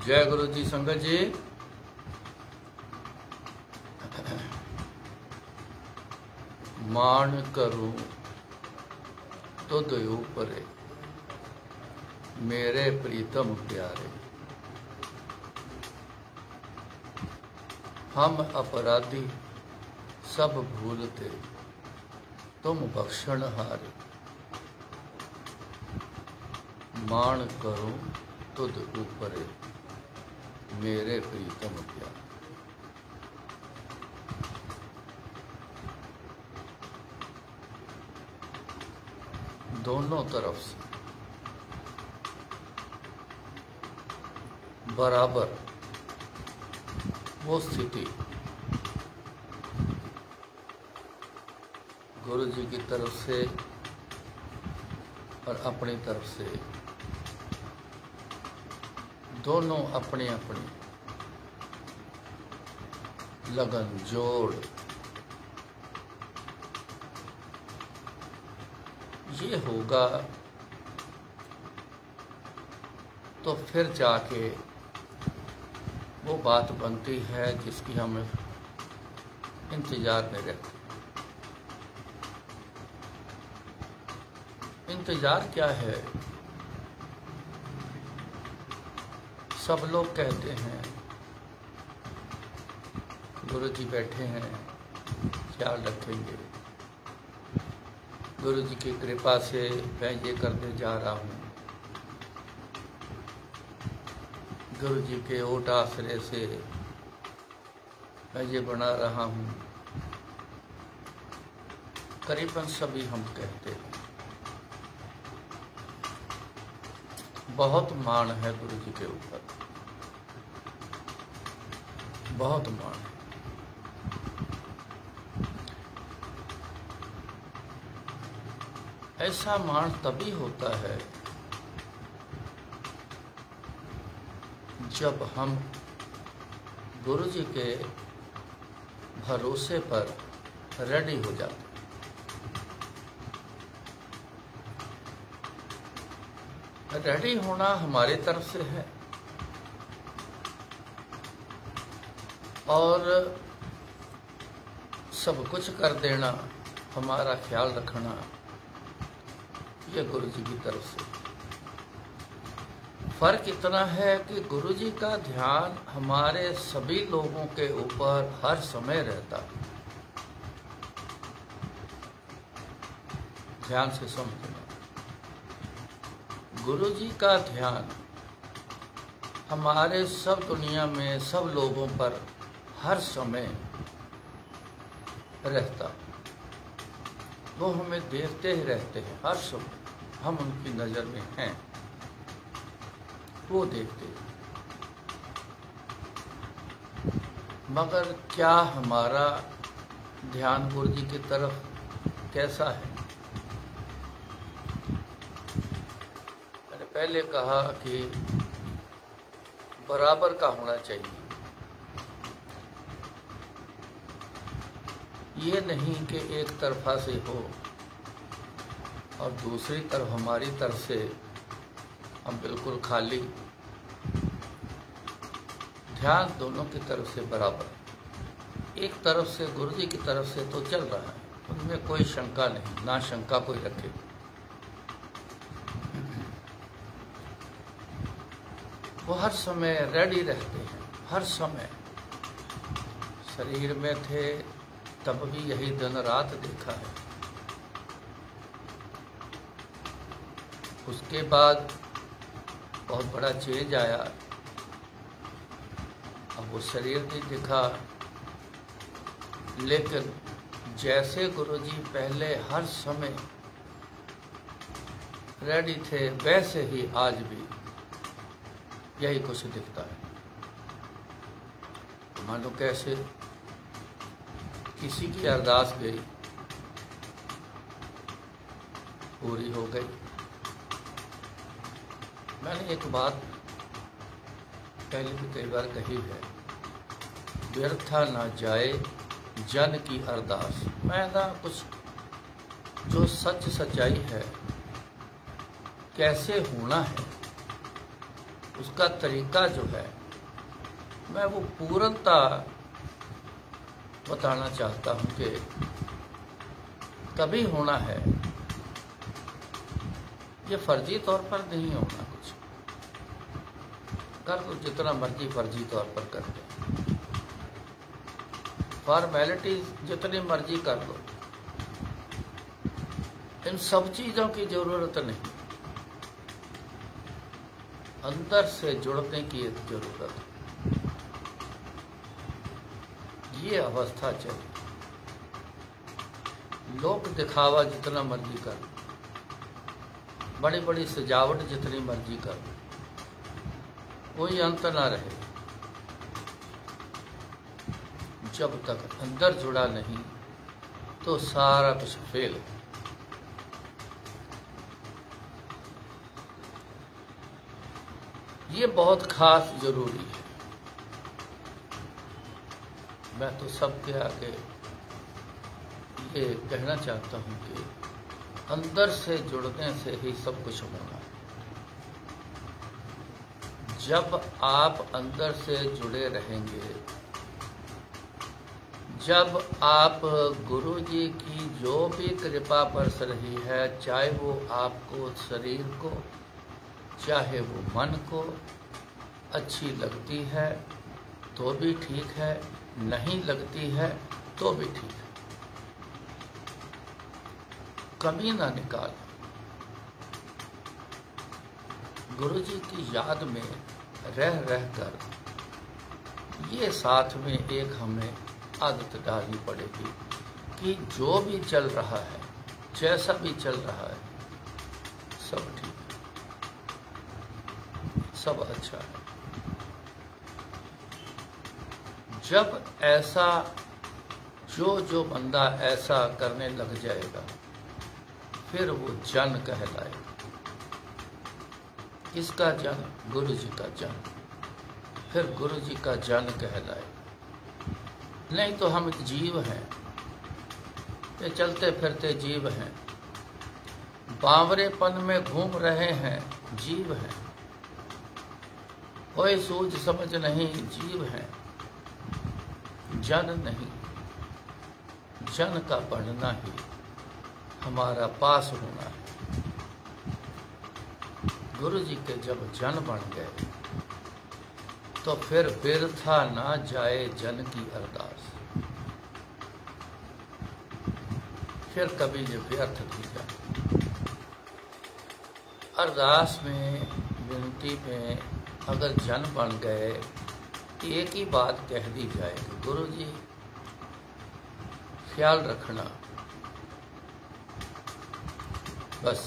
जय गुरु जी संगत जी। मान करूं तुध ऊपरे मेरे प्रीतम प्यारे। हम अपराधी सब भूलते तुम बख्शण हारे। मान करूं तुध ऊपरे मेरे प्रीतम प्यारे। दोनों तरफ से बराबर वो स्थिति गुरु जी की तरफ से और अपनी तरफ से दोनों अपनी अपनी लगन जोड़ ये होगा तो फिर जाके वो बात बनती है जिसकी हम इंतजार में रहते। इंतजार क्या है? सब लोग कहते हैं गुरु जी बैठे हैं, ख्याल रखेंगे, गुरु जी की कृपा से मैं ये करने जा रहा हूँ, गुरु जी के ओट आश्रय से मैं ये बना रहा हूँ। करीबन सभी हम कहते हैं। बहुत मान है गुरु जी के ऊपर, बहुत मान है। ऐसा मान तभी होता है जब हम गुरु जी के भरोसे पर रेडी हो जाते। रेडी होना हमारे तरफ से है और सब कुछ कर देना, हमारा ख्याल रखना, ये गुरु जी की तरफ से। फर्क इतना है कि गुरु जी का ध्यान हमारे सभी लोगों के ऊपर हर समय रहता है। ध्यान से समझना, गुरु जी का ध्यान हमारे सब दुनिया में सब लोगों पर हर समय रहता। वो हमें देखते ही रहते हैं हर समय, हम उनकी नज़र में हैं, वो देखते हैं। मगर क्या हमारा ध्यान गुरु जी की तरफ कैसा है? मैंने पहले कहा कि बराबर का होना चाहिए। ये नहीं कि एक तरफा से हो और दूसरी तरफ हमारी तरफ से हम बिल्कुल खाली। ध्यान दोनों की तरफ से बराबर। एक तरफ से गुरु जी की तरफ से तो चल रहा है, उनमें कोई शंका नहीं, ना शंका कोई रखे। वो हर समय रेडी रहते हैं, हर समय। शरीर में थे तब भी यही दिन रात देखा है। उसके बाद बहुत बड़ा चेंज आया, अब वो शरीर नहीं दिखा, लेकिन जैसे गुरुजी पहले हर समय रेडी थे वैसे ही आज भी यही कुछ दिखता है। मान लो कैसे किसी की अरदास गई, पूरी हो गई। मैंने एक बात पहले भी कई बार कही है, व्यर्था ना जाए जन की अरदास। मैं ना कुछ जो सच सच्चाई है, कैसे होना है, उसका तरीका जो है मैं वो पूर्णता बताना चाहता हूँ कि कभी होना है, ये फर्जी तौर पर नहीं होना। कुछ कर दो जितना मर्जी फर्जी तौर पर कर दो, फॉर्मेलिटी जितनी मर्जी कर दो, इन सब चीजों की जरूरत नहीं। अंदर से जुड़ने की एक जरूरत है। ये अवस्था चाहिए। लोक दिखावा जितना मर्जी कर, बड़ी बड़ी सजावट जितनी मर्जी कर, कोई अंत ना रहे जब तक अंदर जुड़ा नहीं तो सारा कुछ फेल है। ये बहुत खास जरूरी है। मैं तो सबके आगे ये कहना चाहता हूं कि अंदर से जुड़ने से ही सब कुछ होना। जब आप अंदर से जुड़े रहेंगे, जब आप गुरु जी की जो भी कृपा बरस रही है, चाहे वो आपको शरीर को, चाहे वो मन को अच्छी लगती है तो भी ठीक है, नहीं लगती है तो भी ठीक है, कमी ना निकाल। गुरु जी की याद में रह रहकर ये साथ में एक हमें आदत डालनी पड़ेगी कि जो भी चल रहा है, जैसा भी चल रहा है, सब ठीक है, सब अच्छा है। जब ऐसा जो बंदा ऐसा करने लग जाएगा, फिर वो जन कहलाएगा। किसका जन? गुरु जी का जन। फिर गुरु जी का जन कहलाएगा। नहीं तो हम जीव हैं, ये चलते फिरते जीव हैं, बावरेपन में घूम रहे हैं, जीव हैं, कोई सूझ समझ नहीं, जीव हैं, जन नहीं। जन का बढ़ना ही हमारा पास होना है। गुरु जी के जब जन बन गए तो फिर व्यर्था ना जाए जन की अरदास, फिर कभी ये व्यर्थ नहीं जाए। अरदास में, विनती में अगर जन बन गए, एक ही बात कह दी जाएगी, गुरु जी ख्याल रखना, बस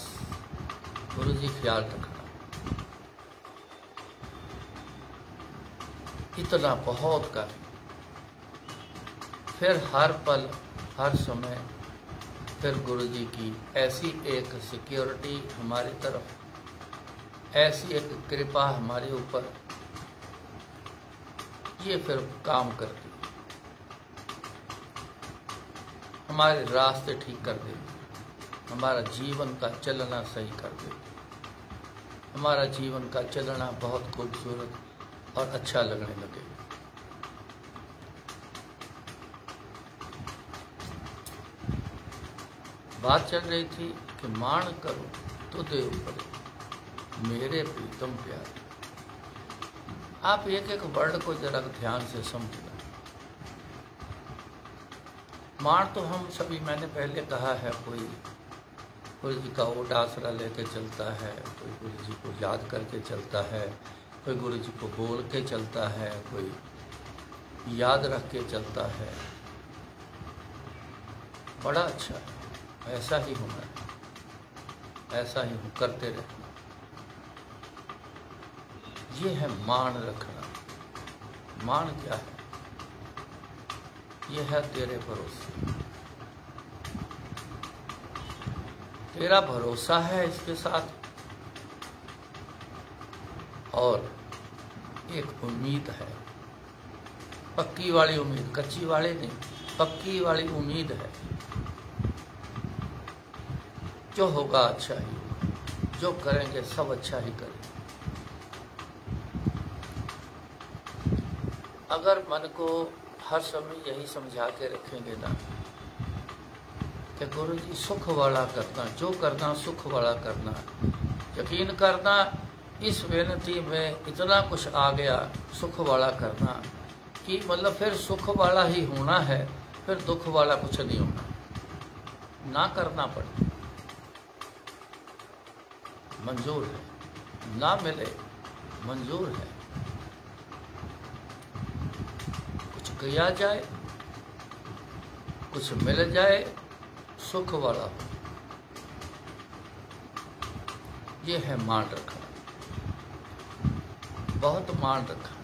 गुरु जी ख्याल रखना, इतना बहुत का। फिर हर पल, हर समय फिर गुरु जी की ऐसी एक सिक्योरिटी हमारी तरफ, ऐसी एक कृपा हमारे ऊपर, ये फिर काम करती है, हमारे रास्ते ठीक कर देगी, हमारा जीवन का चलना सही कर देगी, हमारा जीवन का चलना बहुत खूबसूरत और अच्छा लगने लगेगा। बात चल रही थी कि मान करो तो दे ऊपर मेरे प्रीतम प्यारे। आप एक एक वर्ड को जरा ध्यान से समझना। मान तो हम सभी, मैंने पहले कहा है, कोई गुरु जी का ओट आसरा लेके चलता है, कोई गुरु जी को याद करके चलता है, कोई गुरु जी को बोल के चलता है, कोई याद रख के चलता है। बड़ा अच्छा है, ऐसा ही होना है, ऐसा ही हो करते रहना। ये है मान रखना। मान क्या है? ये है तेरे भरोसे, तेरा भरोसा है इसके साथ, और एक उम्मीद है, पक्की वाली उम्मीद, कच्ची वाली नहीं, पक्की वाली उम्मीद है। जो होगा अच्छा ही होगा, जो करेंगे सब अच्छा ही करेंगे। अगर मन को हर समय यही समझा के रखेंगे ना कि गुरु जी सुख वाला करना, जो करना सुख वाला करना, यकीन करना इस बेनती में इतना कुछ आ गया सुख वाला करना कि मतलब फिर सुख वाला ही होना है, फिर दुख वाला कुछ नहीं होना, ना करना पड़े, मंजूर है, ना मिले मंजूर है, कुछ किया जाए कुछ मिल जाए सुख वाला हो, ये है मान रखना, बहुत मान रखा,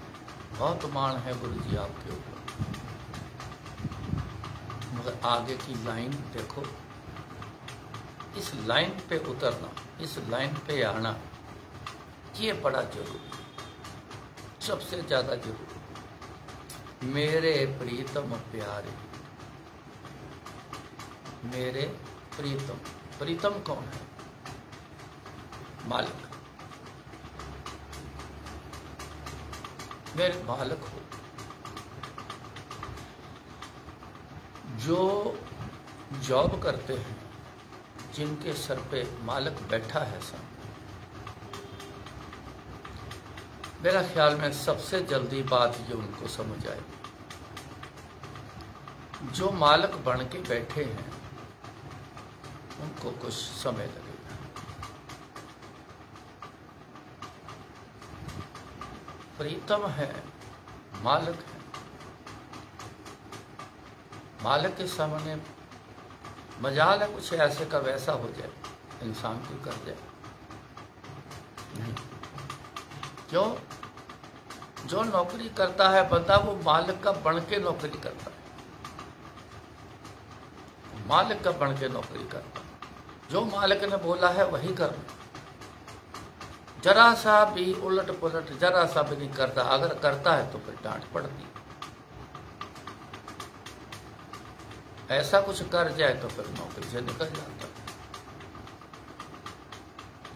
बहुत मान है गुरु जी आपके ऊपर। मगर आगे की लाइन देखो, इस लाइन पे उतरना, इस लाइन पे आना, ये बड़ा जरूरी, सबसे ज्यादा जरूरी। मेरे प्रीतम प्यारे, मेरे प्रीतम, प्रीतम कौन है? मालिक, मेरे मालिक हो, जो जॉब करते हैं, जिनके सर पे मालिक बैठा है सामने, मेरा ख्याल में सबसे जल्दी बात ये उनको समझ आए। जो मालिक बन के बैठे हैं उनको कुछ समय लगेगा। प्रीतम है, मालिक है, मालिक के सामने मजाल है कुछ ऐसे का वैसा हो जाए, इंसान को कर जाए नहीं। क्यों? जो नौकरी करता है बंदा वो मालिक का बन के नौकरी करता है, मालिक का बन के नौकरी करता है। जो मालिक ने बोला है वही करना, जरा सा भी उलट पुलट जरा सा भी नहीं करता। अगर करता है तो फिर डांट पड़ती, ऐसा कुछ कर जाए तो फिर नौकरी से निकल जाता।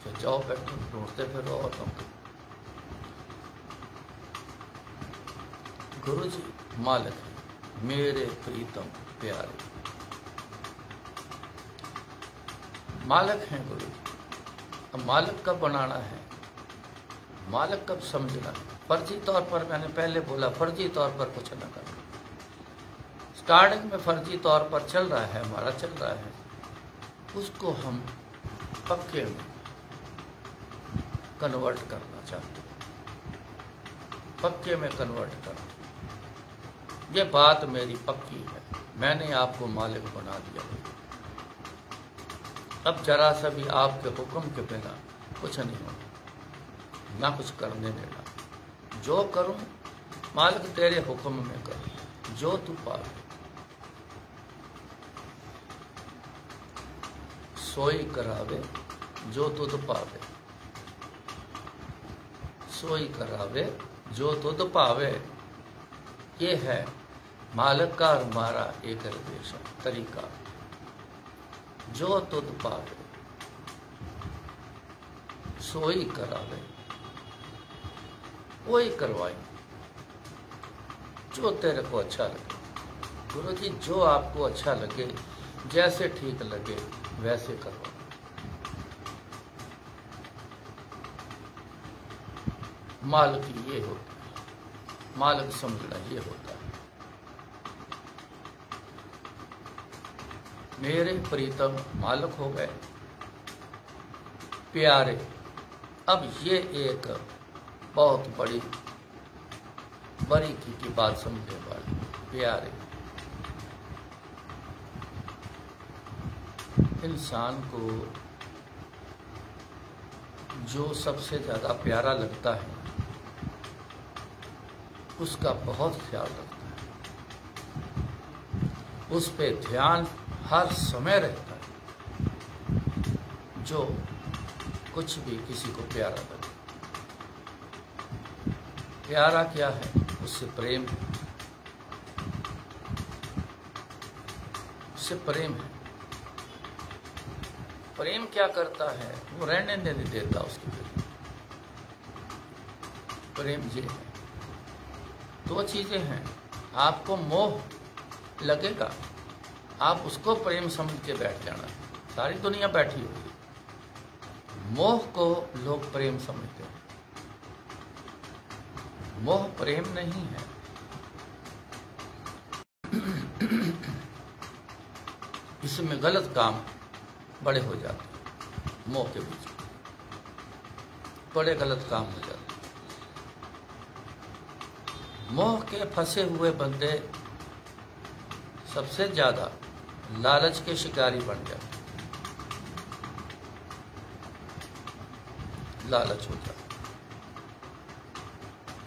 तो जाओ बैठो ढूंढते फिर और नौकरी। गुरु जी मालिक है, मेरे प्रीतम प्यारे मालिक हैं गुरु जी। अब मालिक कब बनाना है, मालिक कब समझना है? फर्जी तौर पर, मैंने पहले बोला फर्जी तौर पर कुछ न करना। स्टार्टिंग में फर्जी तौर पर चल रहा है, हमारा चल रहा है, उसको हम पक्के में कन्वर्ट करना चाहते हैं, पक्के में कन्वर्ट करना। ये बात मेरी पक्की है, मैंने आपको मालिक बना दिया है। अब जरा सा भी आपके हुक्म के बिना कुछ नहीं होना, ना कुछ करने देना। जो करूं मालिक तेरे हुक्म में करूं, जो तू पावे सोई करावे, जो तुध पावे, सोई करावे जो तुध पावे। ये है मालिक का हमारा एक तरीका, जो तुध पावे सोई करावे, वही करवाए जो तेरे को अच्छा लगे। गुरु जी जो आपको अच्छा लगे, जैसे ठीक लगे वैसे करवाओ। मालिक ये होता है, मालिक समझना ये होता है। मेरे प्रीतम मालिक हो गए, प्यारे। अब ये एक बहुत बड़ी बारीकी की बात समझने वाली, प्यारे। इंसान को जो सबसे ज्यादा प्यारा लगता है उसका बहुत ख्याल रखता है, उस पे ध्यान हर समय रहता है। जो कुछ भी किसी को प्यारा लगे, प्यारा क्या है? उससे प्रेम है, उससे प्रेम है। प्रेम क्या करता है? वो रहने नहीं देता उसके लिए। प्रेम ये है दो चीज़ें हैं, आपको मोह लगेगा, आप उसको प्रेम समझ के बैठ जाना। सारी दुनिया बैठी हुई है, मोह को लोग प्रेम समझते हैं। मोह प्रेम नहीं है। इसमें गलत काम बड़े हो जाते हैं, मोह के बीच में बड़े गलत काम हो जाते हैं। मोह के फंसे हुए बंदे सबसे ज्यादा लालच के शिकारी बन जाते, लालच हो जाता।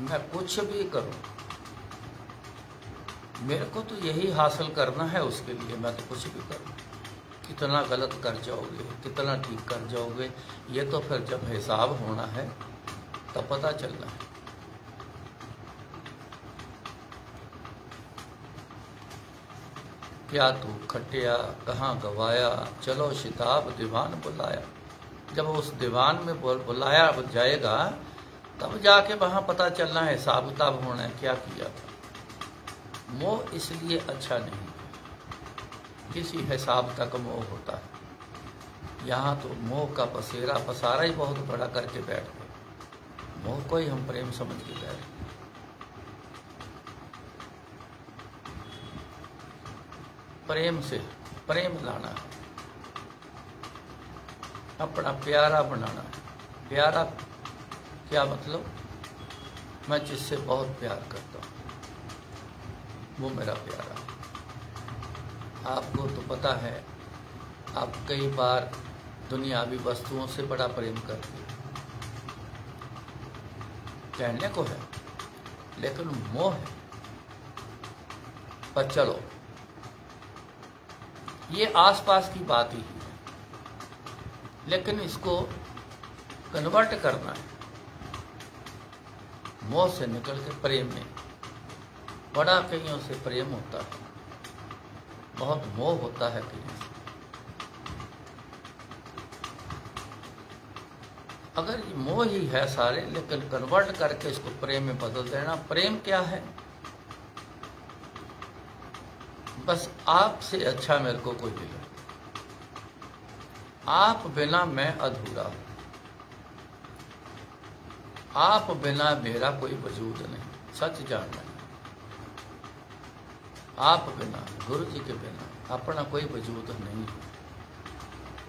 मैं कुछ भी करूं, मेरे को तो यही हासिल करना है, उसके लिए मैं तो कुछ भी करूं। कितना गलत कर जाओगे, कितना ठीक कर जाओगे, ये तो फिर जब हिसाब होना है तब पता चलना है। क्या तू खटिया कहाँ गवाया, चलो शिताब दीवान बुलाया। जब उस दीवान में बुलाया जाएगा तब जाके वहाँ पता चलना है, हिसाब किताब होना है क्या किया था। मोह इसलिए अच्छा नहीं, किसी हिसाब तक मोह होता है। यहाँ तो मोह का पसारा ही बहुत बड़ा करके बैठ गए। मोह को ही हम प्रेम समझ के बैठ गए। प्रेम से प्रेम लाना है, अपना प्यारा बनाना है। प्यारा क्या मतलब? मैं जिससे बहुत प्यार करता हूँ वो मेरा प्यारा है। आपको तो पता है, आप कई बार दुनियावी वस्तुओं से बड़ा प्रेम करते हैं, कहने को है, लेकिन मोह है। पर चलो, ये आसपास की बात ही है, लेकिन इसको कन्वर्ट करना है। मोह से निकल के प्रेम में, बड़ा कईयों से प्रेम होता है, बहुत मोह होता है कईयों से। अगर ये मोह ही है सारे, लेकिन कन्वर्ट करके इसको प्रेम में बदल देना। प्रेम क्या है? बस आपसे अच्छा मेरे को कोई मिले, आप बिना मैं अधूरा हूं, आप बिना मेरा कोई वजूद नहीं। सच जानना है, आप बिना, गुरु जी के बिना अपना कोई वजूद नहीं है।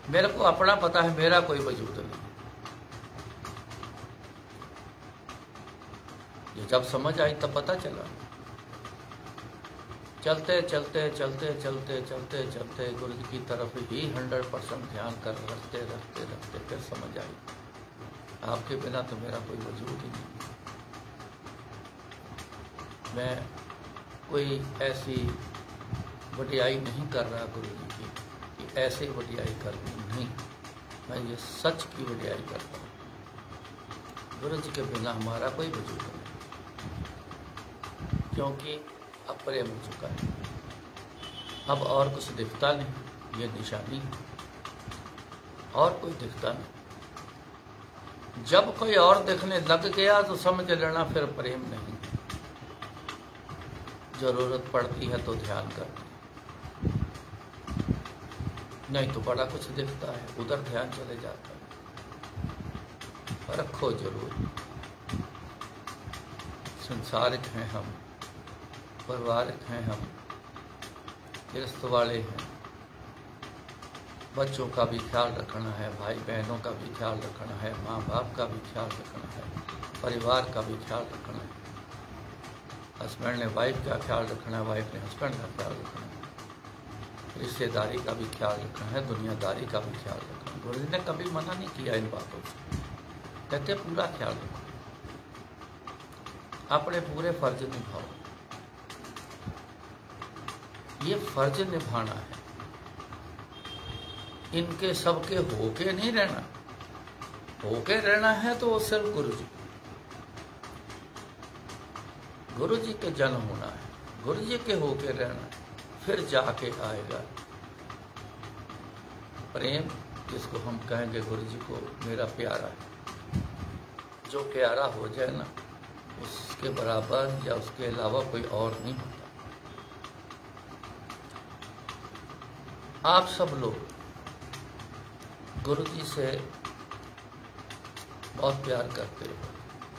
मेरे को अपना पता है, मेरा कोई वजूद नहीं। ये जब समझ आई तब पता चला। चलते चलते चलते चलते चलते चलते गुरु जी की तरफ ही 100% ध्यान कर रखते रखते रखते फिर समझ आई, आपके बिना तो मेरा कोई वजूद ही नहीं। मैं कोई ऐसी वडियाई नहीं कर रहा गुरु जी की कि ऐसे वडियाई कर नहीं, मैं ये सच की वडियाई करता हूँ। गुरु जी के बिना हमारा कोई वजूद नहीं, क्योंकि अब प्रेम हो चुका है। अब और कुछ दिखता नहीं, ये निशानी है, और कोई दिखता नहीं। जब कोई और दिखने लग गया तो समझ लेना फिर प्रेम नहीं है। जरूरत पड़ती है तो ध्यान करना, नहीं तो बड़ा कुछ दिखता है, उधर ध्यान चले जाता है। रखो जरूर, संसारिक हैं हम, पारिवारिक हैं हम, गृहस्थ वाले हैं। बच्चों का भी ख्याल रखना है, भाई बहनों का भी ख्याल रखना है, माँ बाप का भी ख्याल रखना है, परिवार का भी ख्याल रखना है। हस्बैंड ने वाइफ का ख्याल रखना है, वाइफ ने हस्बैंड का ख्याल रखना है। रिश्तेदारी का भी ख्याल रखना है, दुनियादारी का भी ख्याल रखना है। गुरु जी ने कभी मना नहीं किया इन बातों से, कहते पूरा ख्याल रखो, अपने पूरे फर्ज निभाओ। ये फर्ज निभाना है, इनके सबके होके नहीं रहना। होके रहना है तो वो सिर्फ गुरु जी के जन्म होना है, गुरु जी के होके रहना है, फिर जाके आएगा प्रेम, जिसको हम कहेंगे गुरु जी को मेरा प्यारा है। जो प्यारा हो जाए ना, उसके बराबर या उसके अलावा कोई और नहीं होता। आप सब लोग गुरु जी से बहुत प्यार करते हो,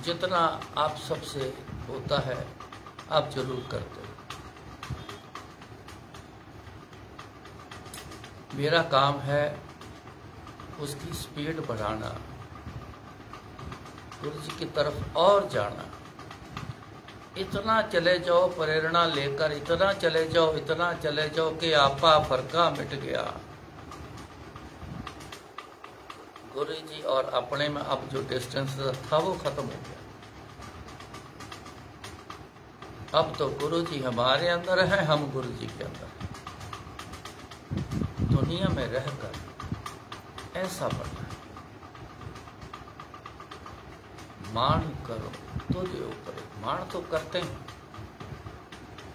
जितना आप सबसे होता है आप जरूर करते हो। मेरा काम है उसकी स्पीड बढ़ाना, गुरु जी की तरफ और जाना। इतना चले जाओ प्रेरणा लेकर, इतना चले जाओ कि आपा फरका मिट गया। गुरु जी और अपने में अब जो डिस्टेंस था वो खत्म हो गया। अब तो गुरु जी हमारे अंदर है, हम गुरु जी के अंदर हैं। दुनिया में रहकर ऐसा बनना है, मान करो तो जो करे। मान तो करते हैं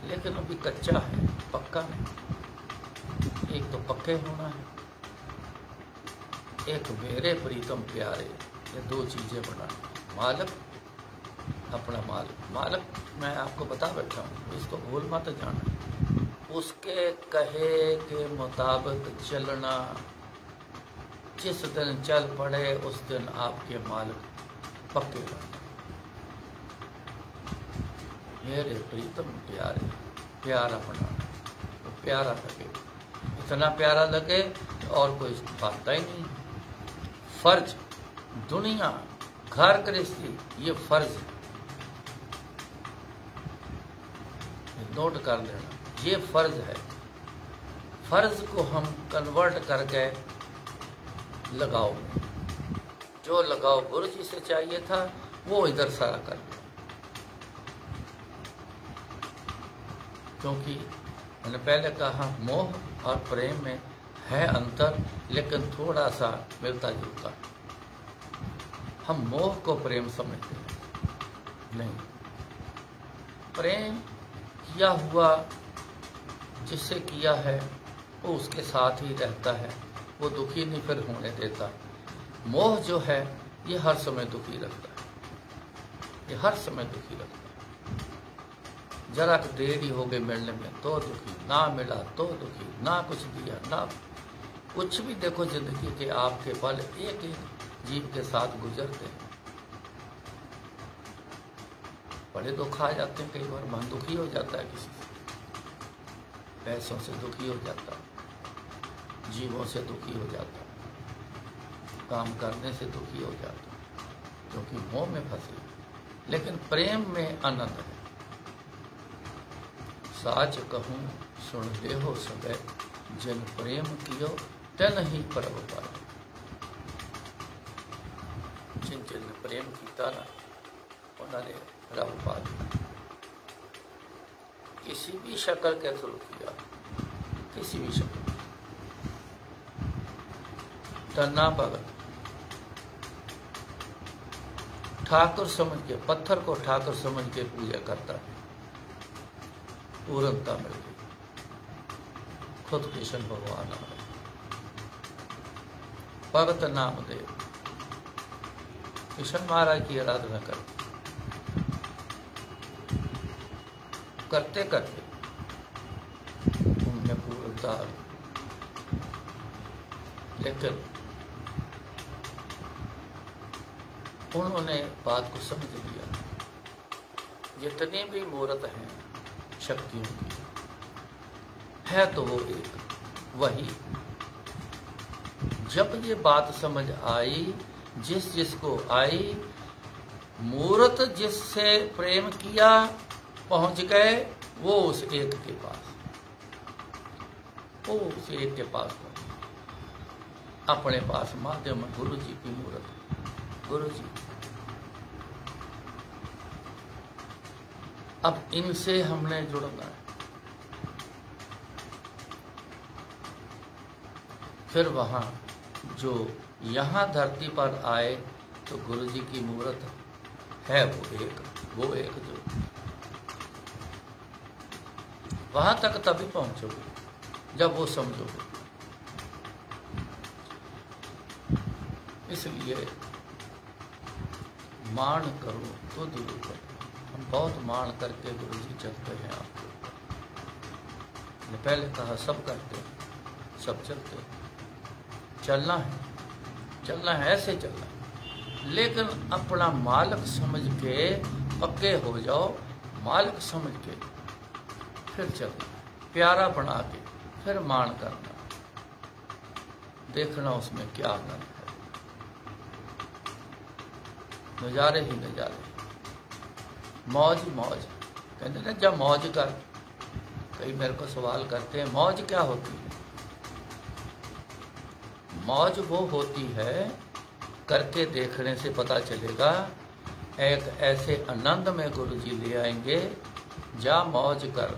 लेकिन अभी कच्चा है, पक्का नहीं। एक तो पक्के होना है, एक मेरे प्रीतम प्यारे, ये दो चीजें बनानी। मालिक, अपना मालिक मैं आपको बता बैठा हूँ, इसको भूल मत जाना। उसके कहे के मुताबिक चलना, जिस दिन चल पड़े उस दिन आपके मालिक पक्के बन। मेरे प्रीतम प्यारे, प्यारा बनाना, तो प्यारा लगे, इतना प्यारा लगे और कोई बात ही नहीं। फर्ज, दुनिया, घर गृहस्थी, ये फर्ज है, नोट कर लेना, ये फर्ज है। फर्ज को हम कन्वर्ट करके लगाओ, जो लगाओ गुरु जी से चाहिए था वो इधर सारा कर दो। क्योंकि मैंने पहले कहा मोह और प्रेम में है अंतर, लेकिन थोड़ा सा मिलता जुलता। हम मोह को प्रेम समझते हैं, नहीं। प्रेम किया हुआ जिससे किया है वो उसके साथ ही रहता है, वो दुखी नहीं फिर होने देता। मोह जो है ये हर समय दुखी रखता है, ये हर समय दुखी रखता है। जरा देरी हो गई मिलने में तो दुखी, ना मिला तो दुखी, ना कुछ दिया, ना कुछ भी। देखो जिंदगी के आपके पल एक एक जीव के साथ गुजरते हैं, बड़े दुख आ जाते हैं। कई बार मन दुखी हो जाता है, किसी से पैसों से दुखी हो जाता है, जीवों से दुखी हो जाता है, काम करने से दुखी हो जाता है, क्योंकि मोह में फंसे। लेकिन प्रेम में आनंद है। साच कहूँ सुन ले हो सबे, जिन प्रेम कियो तन ही परब पाए। जिन जिन प्रेम किया ना उन्होंने रब पा दिया। किसी भी शक्ल के थ्रू किया, किसी भी शक्ल, धन्ना भगत ठाकुर समझ के, पत्थर को ठाकुर समझ के पूजा करता है, पूर्णता मिल गई। खुद कृष्ण भगवान आ रहे। भगत नामदेव कृष्ण महाराज की आराधना करते करते उनमें पूर्णता, लेकिन उन्होंने बात को समझ लिया। जितनी भी मूर्त हैं शक्तियों की, है तो वो एक वही। जब ये बात समझ आई, जिसको आई, मूर्त जिससे प्रेम किया पहुंच गए, वो उस एक के पास, वो उस एक के पास पहुंचे। अपने पास माध्यम गुरु जी की मूर्त, गुरु जी। अब इनसे हमने जुड़ना है। फिर वहां जो यहाँ धरती पर आए तो गुरु जी की मूर्त है वो एक जो वहां तक तभी पहुंचोगे जब वो समझोगे। इसलिए मान करो तो दूर करो, हम बहुत मान करके गुरु जी चलते हैं आपको। पहले कहा सब करते हैं, सब चलते हैं, चलना है, ऐसे चलना है, लेकिन अपना मालिक समझ के पक्के हो जाओ, मालिक समझ के फिर चलना, प्यारा बना के फिर मान करना, देखना उसमें क्या आनंद है। नज़ारे ही नज़ारे, मौज मौज कहते ना, जब मौज कर। कई मेरे को सवाल करते हैं मौज क्या होती है। मौज वो होती है, करके देखने से पता चलेगा। एक ऐसे आनंद में गुरु जी ले आएंगे, जा मौज कर,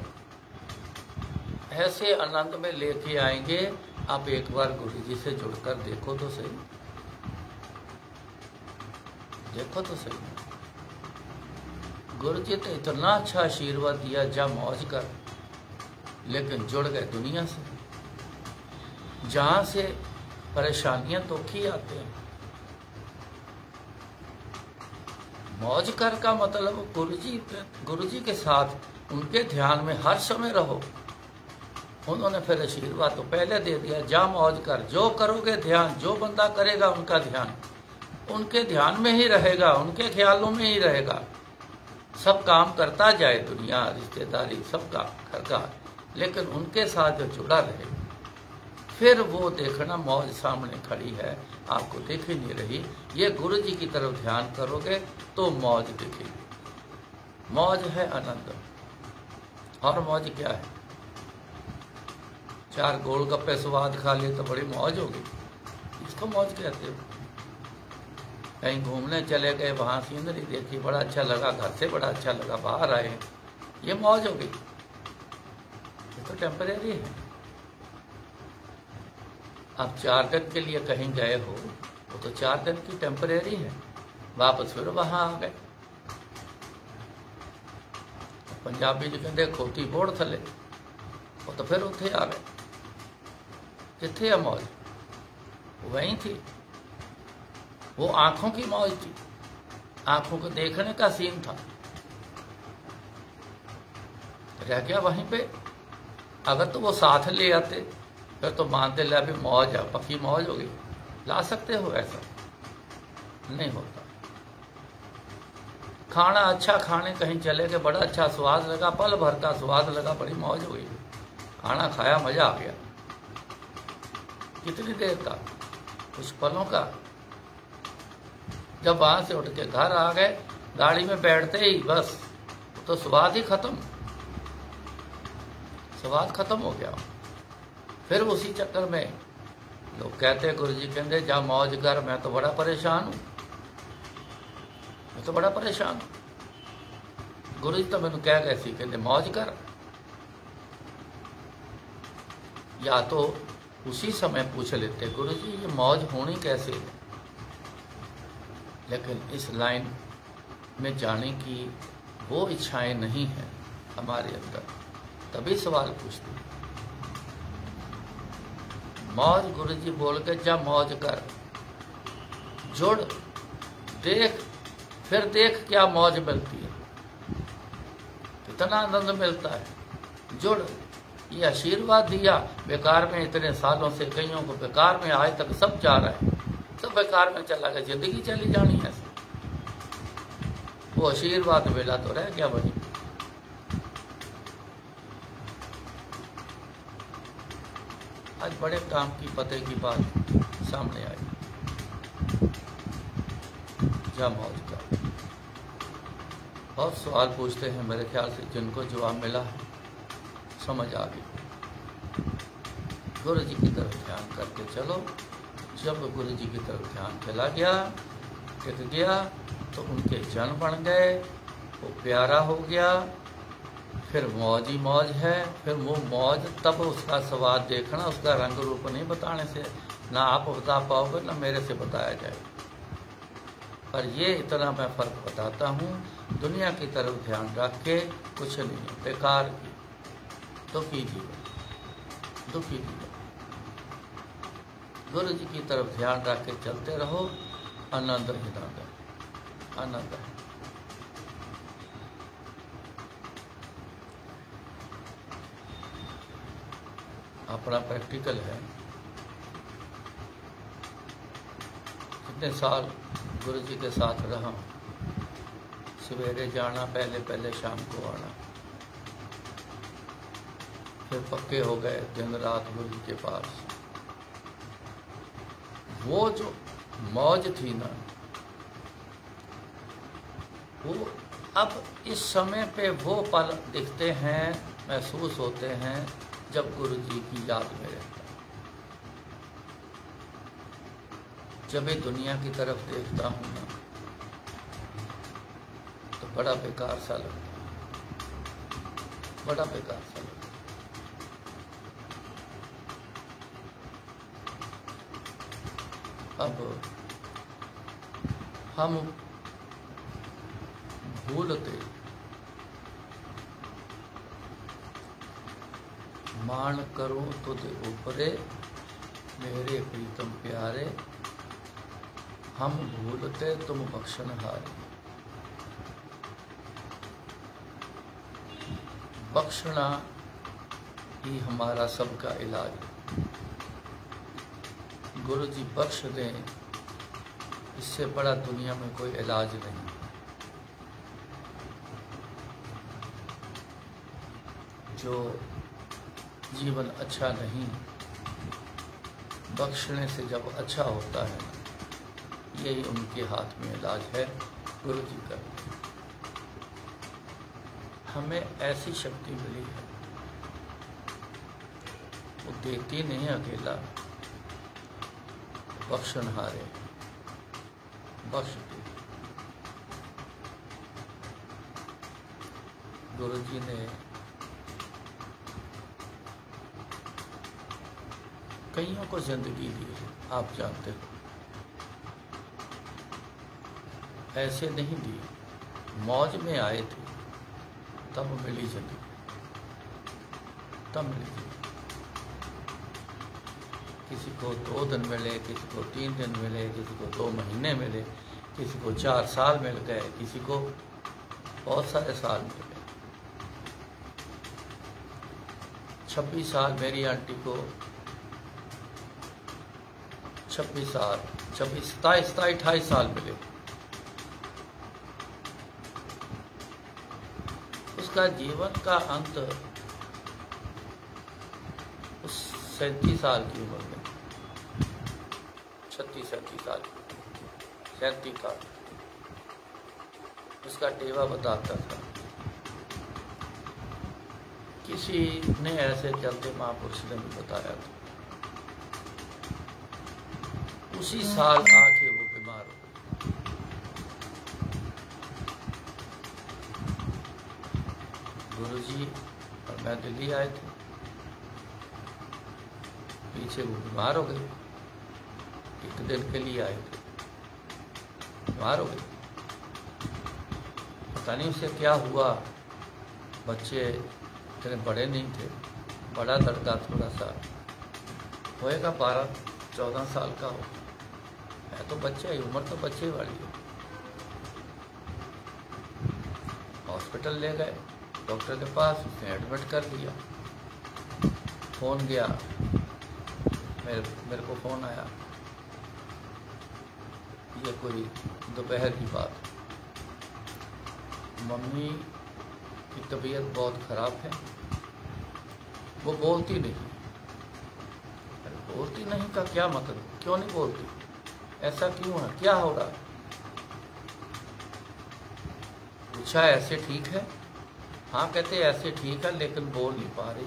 ऐसे आनंद में लेके आएंगे। आप एक बार गुरु जी से जुड़कर देखो तो सही, देखो तो सही। गुरु जी ने इतना अच्छा आशीर्वाद दिया, जा मौज कर, लेकिन जुड़ गए दुनिया से, जहां से परेशानियां तो की आते हैं। मौज कर का मतलब गुरु जी के साथ उनके ध्यान में हर समय रहो। उन्होंने फिर आशीर्वाद तो पहले दे दिया, जा मौज कर, जो करोगे ध्यान, जो बंदा करेगा उनका ध्यान उनके ध्यान में ही रहेगा, उनके ख्यालों में ही रहेगा। सब काम करता जाए, दुनिया, रिश्तेदारी, सबका घर का, लेकिन उनके साथ जो जुड़ा रहे, फिर वो देखना मौज सामने खड़ी है, आपको दिख ही नहीं रही। ये गुरु जी की तरफ ध्यान करोगे तो मौज दिखेगी। मौज है आनंद। और मौज क्या है? 4 गोलगप्पे स्वाद खा लिए तो बड़ी मौज होगी, इसको मौज कहते हो। कहीं घूमने चले गए, वहां सीनरी देखी, बड़ा अच्छा लगा, घर से बड़ा अच्छा लगा, बाहर आए, ये मौज हो गई। ये तो टेम्परेरी है। आप 4 दिन के लिए कहीं गए हो, वो तो 4 दिन की टेम्परेरी है, वापस फिर वहां आ गए। पंजाबी जो कहते खोती बोड़ थले, वो तो फिर उठे आ गए। जिथे है मौज वहीं थी, वो आंखों की मौज थी, आंखों को देखने का सीन था, रह गया वहीं पे। अगर तो वो साथ ले आते फिर तो मानते ले अभी मौज है, पक्की मौज होगी। ला सकते हो? ऐसा नहीं होता। खाना अच्छा, खाने कहीं चले गए, बड़ा अच्छा स्वाद लगा, पल भर का स्वाद लगा, बड़ी मौज हो गई, खाना खाया, मजा आ गया। कितनी देर का? कुछ पलों का। जब वहां से उठ के घर आ गए, गाड़ी में बैठते ही बस तो स्वाद ही खत्म, स्वाद खत्म हो गया। फिर उसी चक्कर में लोग कहते, गुरु जी कहते जा मौज कर, मैं तो बड़ा परेशान हूं, मैं तो बड़ा परेशान हूं। गुरु जी तो मैंने कह गए सी, कहते मौज कर। या तो उसी समय पूछ लेते, गुरु जी ये मौज होनी कैसे है? लेकिन इस लाइन में जाने की वो इच्छाएं नहीं है हमारे अंदर, तभी सवाल पूछते। मौज गुरु जी बोल के जा मौज कर, जुड़, देख, फिर देख क्या मौज मिलती है, कितना आनंद मिलता है। जुड़, ये आशीर्वाद दिया बेकार में, इतने सालों से कईयों को बेकार में आज तक सब जा रहा है, सब बेकार में चला गया, जिंदगी चली जानी है। वो आशीर्वाद मिला तो रह गया वही। आज बड़े काम की पते की बात सामने आई, जा मौज का। बहुत सवाल पूछते हैं, मेरे ख्याल से जिनको जवाब मिला है समझ आ गई। गुरु जी की तरफ ध्यान करके चलो। जब गुरु जी की तरफ ध्यान चला गया, टिक गया, तो उनके जन बन गए, वो प्यारा हो गया, फिर मौज ही मौज है। फिर वो मौज तब उसका स्वाद देखना, उसका रंग रूप नहीं बताने से, ना आप बता पाओगे ना मेरे से बताया जाएगा। पर ये इतना मैं फर्क बताता हूँ, दुनिया की तरफ ध्यान रख के कुछ नहीं, बेकार की दुखी जीवन, दुखी जीवन। गुरु जी की तरफ ध्यान रख के चलते रहो, आनंद ही आनंद, आनंद है। अपना प्रैक्टिकल है। कितने साल गुरु जी के साथ रहा, सवेरे जाना, पहले पहले शाम को आना, फिर पक्के हो गए दिन रात गुरु जी के पास। वो जो मौज थी ना, वो अब इस समय पे वो पल दिखते हैं, महसूस होते हैं जब गुरु जी की याद में रहता। जब ये दुनिया की तरफ देखता हूँ ना, तो बड़ा बेकार सा लगता, बड़ा बेकार सा लगता। अब हम भूलते मान करूं तो दे ऊपरे मेरे प्रीतम प्यारे, हम भूलते तुम बख्शनहारे। बख्शना ही हमारा सबका इलाज है। गुरु जी बख्श दें, इससे बड़ा दुनिया में कोई इलाज नहीं। जो जीवन अच्छा नहीं, बख्शने से जब अच्छा होता है, यही उनके हाथ में इलाज है गुरु जी का। हमें ऐसी शक्ति मिली है, वो देती नहीं अकेला, बख्शनहारे बख्शती। गुरु जी ने कईयों को जिंदगी दी है, आप जानते हो। ऐसे नहीं दी, मौज में आए थे तब मिली जिंदगी, तब मिली जिंदगी। किसी को 2 दिन मिले, किसी को 3 दिन मिले, किसी को 2 महीने मिले, किसी को 4 साल मिल गए, किसी को बहुत सारे साल मिल गए। 26 साल मेरी आंटी को, 26 साल, 27, 28 साल मिले। उसका जीवन का अंत उस 37 साल की उम्र में, 36-37 साल, 37 साल। उसका टेवा बताता था, किसी ने ऐसे चलते महापुरुष ने भी बताया था। उसी साल आके वो बीमार हो गए। गुरुजी और मैं दिल्ली आए थे, पीछे वो बीमार हो गए। 1 दिन के लिए आए थे, बीमार हो गए। पता नहीं उसे क्या हुआ। बच्चे इतने बड़े नहीं थे, बड़ा लड़का थोड़ा सा होएगा, 12-14 साल का हो। है तो बच्चा ही, उम्र तो बच्चे वाली है। हॉस्पिटल ले गए डॉक्टर के पास, उसने एडमिट कर दिया। फोन गया, मेरे को फोन आया, ये कोई दोपहर की बात, मम्मी की तबीयत बहुत ख़राब है, वो बोलती नहीं। अरे बोलती नहीं का क्या मतलब, क्यों नहीं बोलती, ऐसा क्यों है, क्या हो रहा? पूछा ऐसे ठीक है? हाँ कहते ऐसे ठीक है, लेकिन बोल नहीं पा रही।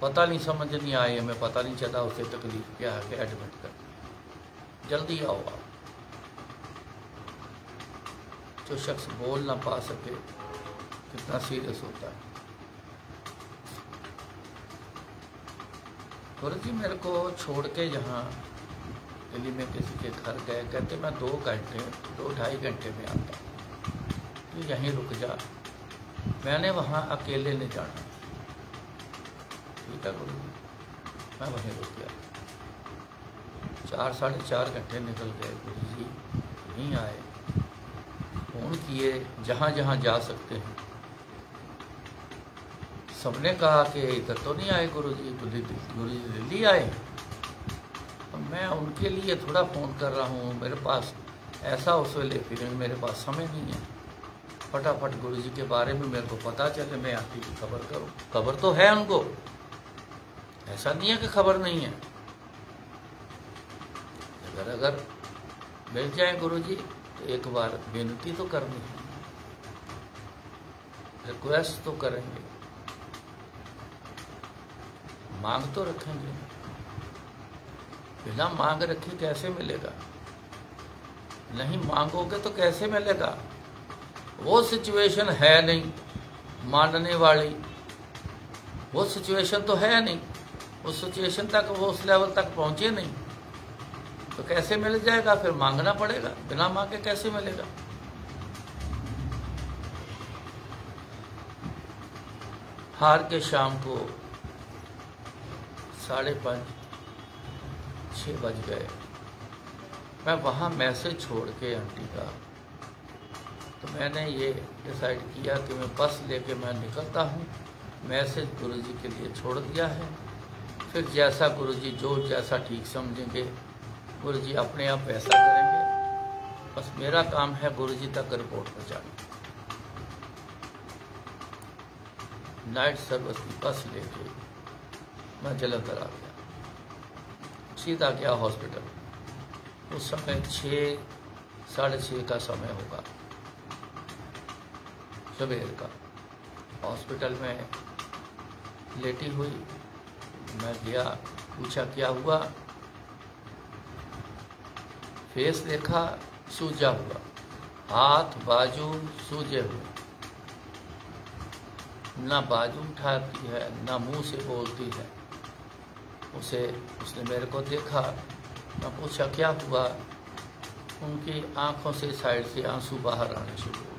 पता नहीं, समझ नहीं आई हमें, पता नहीं चला उसे तकलीफ क्या है, एडमिट कर, जल्दी आओ आप। जो शख्स बोल ना पा सके कितना सीरियस होता है। गुरु जी मेरे को छोड़ के यहाँ दिल्ली में किसी के घर गए, कहते मैं 2-2.5 घंटे में आता, तो यहीं रुक जा। मैंने वहाँ अकेले नहीं जाना। ठीक है गुरु जी, मैं वहीं रुक गया। 4-4.5 घंटे निकल गए। गुरु जी नहीं आए, फोन किए, जहाँ जहाँ जा सकते हैं सबने कहा कि इधर तो नहीं आए गुरुजी, गुरुजी दिल्ली आए। तो मैं उनके लिए थोड़ा फ़ोन कर रहा हूँ, मेरे पास ऐसा उस वेले फिर मेरे पास समय नहीं है। फटाफट गुरुजी के बारे में मेरे को पता चले, मैं आपकी खबर करूँ। खबर तो है उनको, ऐसा नहीं है कि खबर नहीं है। अगर मिल जाए गुरुजी तो एक बार विनती तो करनी है, रिक्वेस्ट तो करेंगे, मांग तो रखेंगे। बिना मांग रखे कैसे मिलेगा? नहीं मांगोगे तो कैसे मिलेगा? वो सिचुएशन है नहीं मानने वाली, वो सिचुएशन तो है नहीं, उस सिचुएशन तक, वो उस लेवल तक पहुंचे नहीं, तो कैसे मिल जाएगा? फिर मांगना पड़ेगा, बिना मांगे कैसे मिलेगा? हार के शाम को 5:30 6 बज गए। मैं वहाँ मैसेज छोड़ के आंटी का, तो मैंने ये डिसाइड किया कि मैं बस लेके मैं निकलता हूँ। मैसेज गुरुजी के लिए छोड़ दिया है, फिर जैसा गुरुजी जो जैसा ठीक समझेंगे गुरुजी अपने आप वैसा करेंगे। बस मेरा काम है गुरुजी तक रिपोर्ट पहुँचाना। नाइट सर्विस की बस लेके मैं जलंधर आ गया, सीधा गया हॉस्पिटल। उस समय 6 साढ़े 6 का समय होगा सवेर का। हॉस्पिटल में लेटी हुई, मैं गया, पूछा क्या हुआ, फेस देखा सूजा हुआ, हाथ बाजू सूजे हुए, ना बाजू उठाती है ना मुंह से बोलती है। उसने मेरे को देखा, मैं पूछा क्या हुआ, उनकी आंखों से साइड से आंसू बाहर आने शुरू हो गए।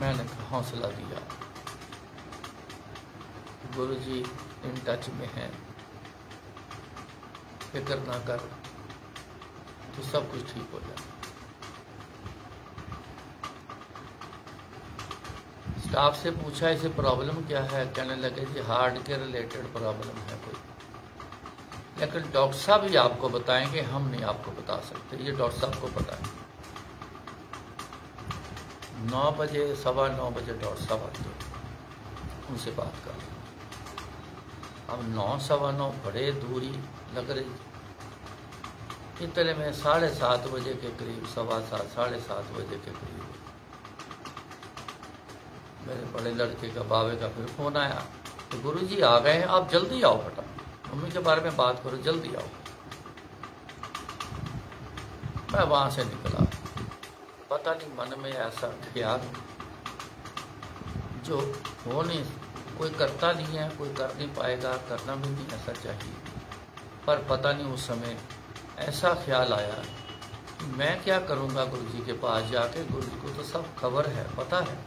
मैंने हौसला दिया, गुरुजी इन टच में हैं, फिक्र ना कर, तो सब कुछ ठीक हो जाए। स्टाफ से पूछा इसे प्रॉब्लम क्या है, कहने लगे जी हार्ट के रिलेटेड प्रॉब्लम है कोई, लेकिन डॉक्टर साहब ही आपको बताएंगे, हम नहीं आपको बता सकते, ये डॉक्टर साहब को पता है। 9 बजे 9:15 बजे डॉक्टर साहब आते, उनसे बात कर। अब 9 सवा 9 बड़े दूरी लग रही। इतने में 7:30 बजे के करीब, 7:15 7:30 बजे के करीब मेरे बड़े लड़के का, बाबे का फिर फोन आया तो गुरुजी आ गए हैं, आप जल्दी आओ बेटा, मम्मी के बारे में बात करो, जल्दी आओ। मैं वहां से निकला, पता नहीं मन में ऐसा ख्याल जो हो नहीं, कोई करता नहीं है, कोई कर नहीं पाएगा, करना भी नहीं ऐसा चाहिए, पर पता नहीं उस समय ऐसा ख्याल आया कि मैं क्या करूँगा गुरुजी के पास जाके। गुरुजी को तो सब खबर है, पता है,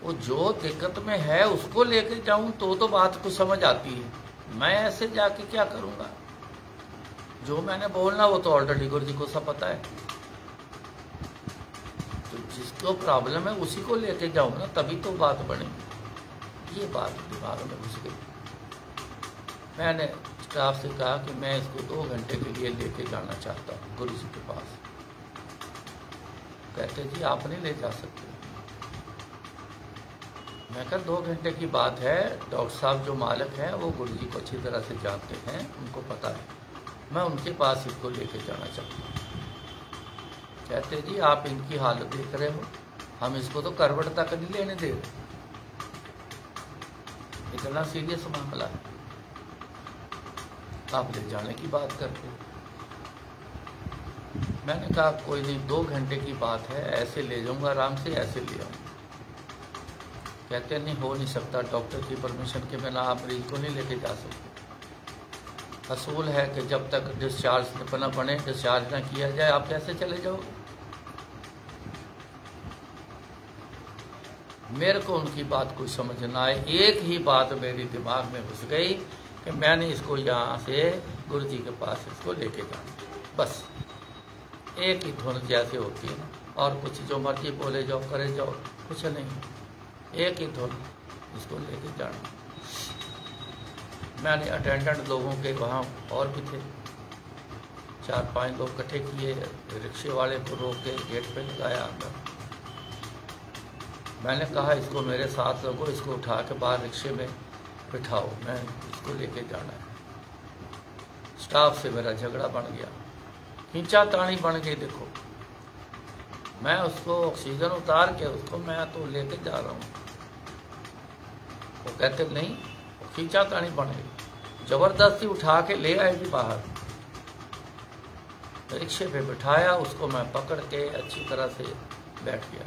वो जो दिक्कत में है उसको लेके जाऊं तो बात को समझ आती है। मैं ऐसे जाके क्या करूँगा, जो मैंने बोलना वो तो ऑलरेडी गुरुजी को सब पता है। तो जिसको प्रॉब्लम है उसी को लेके जाऊँ ना, तभी तो बात बनेगी। ये बात दिमाग में घुस गई। मैंने स्टाफ से कहा कि मैं इसको 2 घंटे के लिए लेके जाना चाहता हूँ गुरुजी के पास। कहते जी आप नहीं ले जा सकते। मैं कहा 2 घंटे की बात है, डॉक्टर साहब जो मालिक हैं वो गुरुजी को अच्छी तरह से जानते हैं, उनको पता है, मैं उनके पास इसको लेके जाना चाहता हूँ। कहते जी आप इनकी हालत देख रहे हो, हम इसको तो करवट तक नहीं लेने दे रहे, इतना सीरियस मामला है, आप ले जाने की बात करते हो। मैंने कहा कोई नहीं, 2 घंटे की बात है, ऐसे ले जाऊंगा आराम से, ऐसे ले आऊँगा। कहते नहीं, हो नहीं सकता, डॉक्टर की परमिशन के बिना आप मरीज को नहीं लेके जा सकते। असूल है कि जब तक डिस्चार्ज न बने, डिस्चार्ज ना किया जाए, आप कैसे चले जाओगे। मेरे को उनकी बात कुछ समझ ना आए। एक ही बात मेरी दिमाग में घुस गई कि मैंने इसको यहाँ से गुरुजी के पास इसको लेके जाना, बस एक ही धुन जैसे होती है ना, और कुछ जो मर्जी बोले जाओ करे जाओ, कुछ नहीं। एक ही धुन इसको लेके जाना। मैंने अटेंडेंट लोगों के वहाँ और भी थे, 4-5 लोग इकट्ठे किए, रिक्शे वाले को रोक के गेट पे लगाया अंदर। मैंने कहा इसको मेरे साथ लोगों, इसको उठा के बाहर रिक्शे में बिठाओ, मैं इसको लेके जाना है। स्टाफ से मेरा झगड़ा बन गया, खींचा तानी बन गई। देखो मैं उसको ऑक्सीजन उतार के उसको मैं तो लेके जा रहा हूँ, वो कहते नहीं, वो खींचा तानी बन गई। जबरदस्ती उठा के ले आए भी बाहर, रिक्शे पे बिठाया, उसको मैं पकड़ के अच्छी तरह से बैठ गया,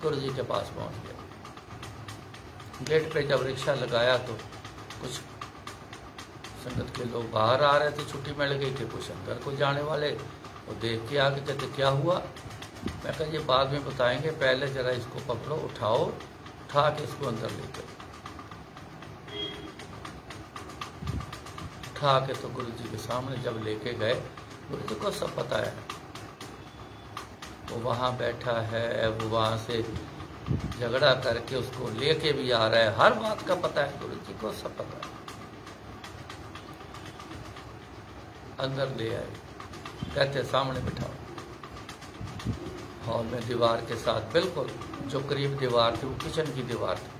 गुरु जी के पास पहुंच गया। गेट पे जब रिक्शा लगाया तो कुछ संगत के लोग बाहर आ रहे थे, छुट्टी मिल गई थी, कुछ अंदर को जाने वाले, वो देख के आगे कहते क्या हुआ। मैं कहा ये बाद में बताएंगे, पहले जरा इसको पकड़ो, उठाओ, उठा के इसको अंदर लेकर उठा के तो गुरु जी के सामने जब लेके गए, गुरु जी को सब पता है, वो वहाँ बैठा है, वो वहाँ से झगड़ा करके उसको लेके भी आ रहा है, हर बात का पता है, गुरु जी को सब पता है। अंदर ले आए, कहते सामने बिठाओ। हॉल में दीवार के साथ बिल्कुल जो करीब दीवार थी, वो किचन की दीवार थी,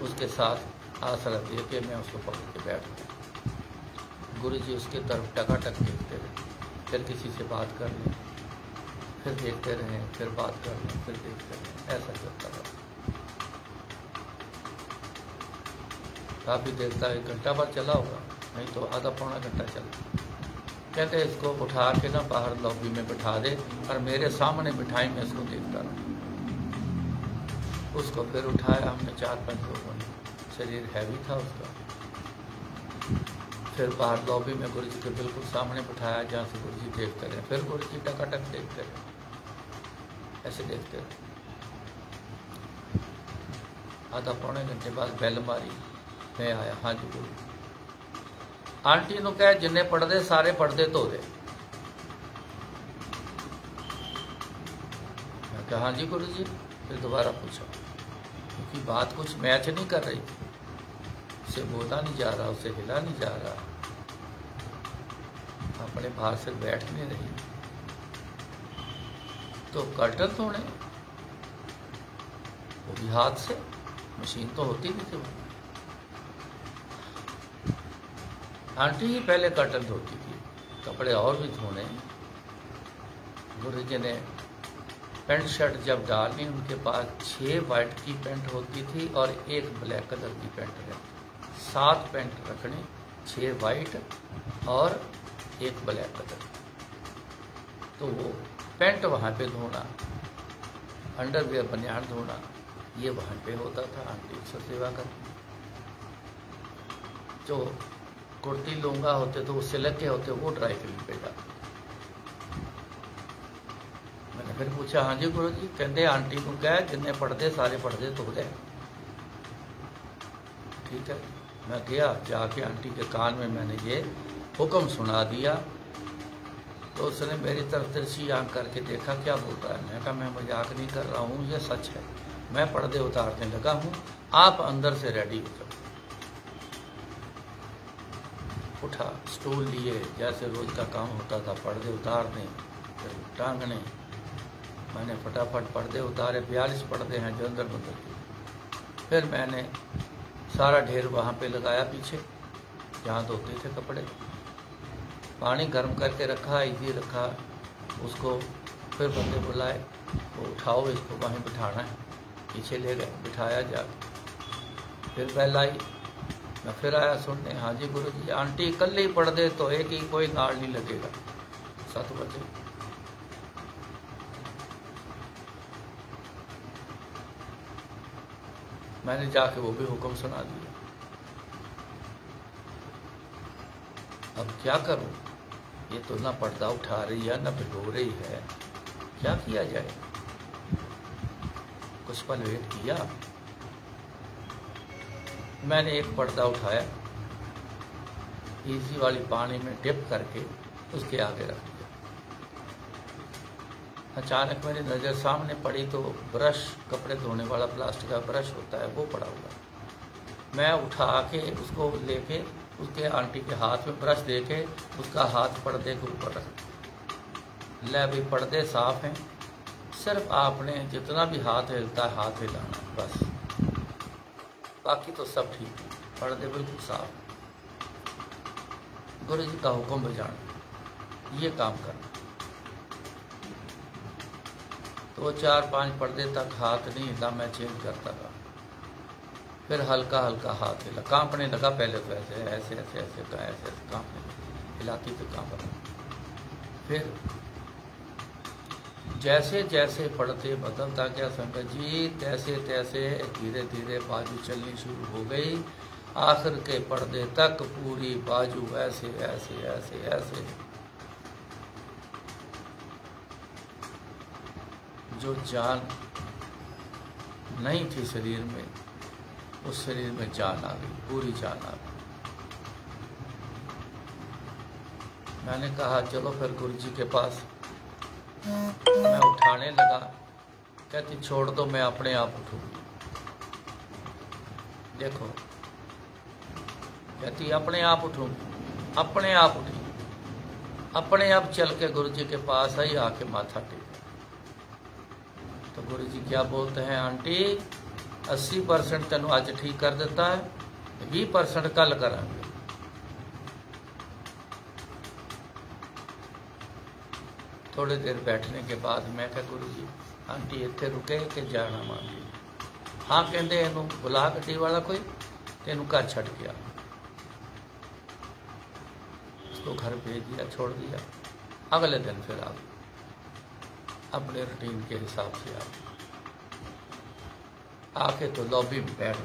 उसके साथ आसरा दे के मैं उसको पकड़ के बैठ गया। गुरु जी उसके तरफ टकाटक देखते रहे, फिर किसी से बात कर लें, फिर देखते रहे, फिर बात कर लें, फिर देखते रहे, ऐसा चलता रहा। काफ़ी देर तक, 1 घंटा भर चला होगा, नहीं तो आधा पौना घंटा चला। कहते इसको उठा के ना बाहर लॉबी में बिठा दे, और मेरे सामने बिठाई, मैं इसको देखता रहा। उसको फिर उठाया हमने 4-5 लोगों ने, शरीर हैवी था उसका। फिर बाहर लॉबी में गुरु जी के बिल्कुल सामने बिठाया, जहाँ से गुरु जी देखते रहे, फिर गुरु जी टकाटक देखते रहे, ऐसे देखते रहे। आधा पौने घंटे बाद बेल मारी, मैं आया, हाँ जी गुरु। आंटी ने कहा जिन्हें पढ़ते सारे पढ़ते धो दे। मैं कहा हाँ जी गुरु जी। फिर दोबारा पूछा, क्योंकि बात कुछ मैच नहीं कर रही, उसे बोला नहीं जा रहा, उसे हिला नहीं जा रहा, अपने बाहर से बैठ नहीं रही, तो कर्टन धोने, वो भी हाथ से, मशीन तो होती नहीं थी। आंटी ही पहले कर्टन धोती थी, कपड़े और भी धोने। गुरु जी ने पैंट शर्ट जब डालनी, उनके पास 6 वाइट की पैंट होती थी और 1 ब्लैक कलर की पैंट रखती, 7 पैंट रखनी, 6 वाइट और 1 ब्लैक कलर। तो वो पैंट वहाँ पे धोना, अंडरवियर बनियान धोना, ये वहाँ पे होता था। आंटी उससे सेवा करती। जो कुर्ती लूंगा होते तो वो सिलक के होते, वो ड्राई क्लीन पे जाते। मैंने फिर पूछा, हाँ जी गुरु जी। कहते आंटी को कहा जिन्हें पढ़ते सारे पढ़ते धो दे। ठीक है, मैं गया, जाके आंटी के कान में मैंने ये हुक्म सुना दिया, तो उसने मेरी तरफ तिरछी आंख करके देखा क्या बोल रहा है। मैं कहा मैं मजाक नहीं कर रहा हूँ, ये सच है, मैं पर्दे उतारने लगा हूँ, आप अंदर से रेडी हो जाओ। उठा, स्टूल लिए, जैसे रोज का काम होता था, पर्दे उतारने, फिर टांगने। मैंने फटाफट पर्दे उतारे, 42 पर्दे हैं जो अंदर बंदर के। फिर मैंने सारा ढेर वहाँ पे लगाया पीछे, जहाँ धोते थे कपड़े। पानी गर्म करके रखा, इजी रखा उसको। फिर बंदे बुलाए, वो उठाओ इसको, वहीं बिठाना है। पीछे ले गए, बिठाया जाके। फिर बेल आई, मैं फिर आया सुनने, हाँ जी गुरु जी। आंटी कल ही पढ़ दे तो एक ही, कोई नाड़ नहीं लगेगा। 7 बजे मैंने जाके वो भी हुक्म सुना दिया। अब क्या करूं, ये तो ना पर्दा उठा रही है, ना भिगो रही है, क्या किया जाए। कुछ पल वेट किया, मैंने एक पर्दा उठाया, इजी वाली पानी में डिप करके उसके आगे रख दिया। अचानक मेरी नज़र सामने पड़ी तो ब्रश, कपड़े धोने वाला प्लास्टिक का ब्रश होता है, वो पड़ा हुआ। मैं उठा के उसको लेके उसके आंटी के हाथ में ब्रश दे के उसका हाथ पर्दे के ऊपर रख। ले भाई, पर्दे साफ हैं, सिर्फ आपने जितना भी हाथ हिलता है हाथ हिलाना, बस, बाकी तो सब ठीक है, पर्दे बिल्कुल साफ। गुरु जी का हुक्म बजाना, ये काम करना। तो 4-5 पर्दे तक हाथ नहीं हिला, मैं चेंज करता था। फिर हल्का हल्का हाथ हिला, कांपने लगा। पहले तो ऐसे ऐसे ऐसे ऐसे ऐसे कांपने लगा, हिलाती तो कांप रहा। फिर जैसे जैसे पर्दे बदलता गया संगत जी, तैसे तैसे धीरे धीरे बाजू चलनी शुरू हो गई। आखिर के पर्दे तक पूरी बाजू ऐसे ऐसे ऐसे ऐसे, जो जान नहीं थी शरीर में, उस शरीर में जान आ गई, पूरी जान आ गई। मैंने कहा चलो फिर गुरु जी के पास। मैं उठाने लगा, कहती छोड़ दो, मैं अपने आप उठूंगी। देखो, कहती अपने आप उठूंगी, अपने आप उठी, अपने आप चल के गुरु जी के पास आई, आके माथा टेका। तो गुरु जी क्या बोलते हैं, आंटी 80% तेन अज ठीक कर देता है, 20% कल करांगे। थोड़ी देर बैठने के बाद मैं कहा गुरु जी आंटी इत्थे रुके कि जाना मांगी। हाँ कहते इनू बुला गड्डी वाला कोई, तेनू घर छड़ गया। उसको घर भेज दिया, छोड़ दिया। अगले दिन फिर आ गई अपने रूटीन के हिसाब से। आके तो लॉबी में बैठ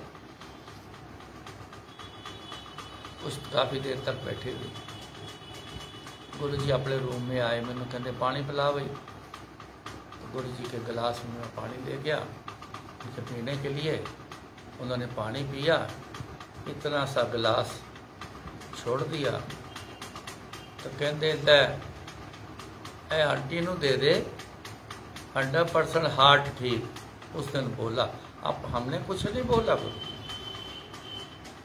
उस काफ़ी देर तक बैठे हुए। गुरु जी अपने रूम में आए, मैंने कहते पानी पिला भाई। तो गुरु जी के गिलास में मैं पानी ले गया उसे पीने के लिए। उन्होंने पानी पिया, इतना सा गिलास छोड़ दिया। तो कहते ए आंटी नू दे दे, 100% हार्ट ठीक। उस दिन बोला, अब हमने कुछ नहीं बोला।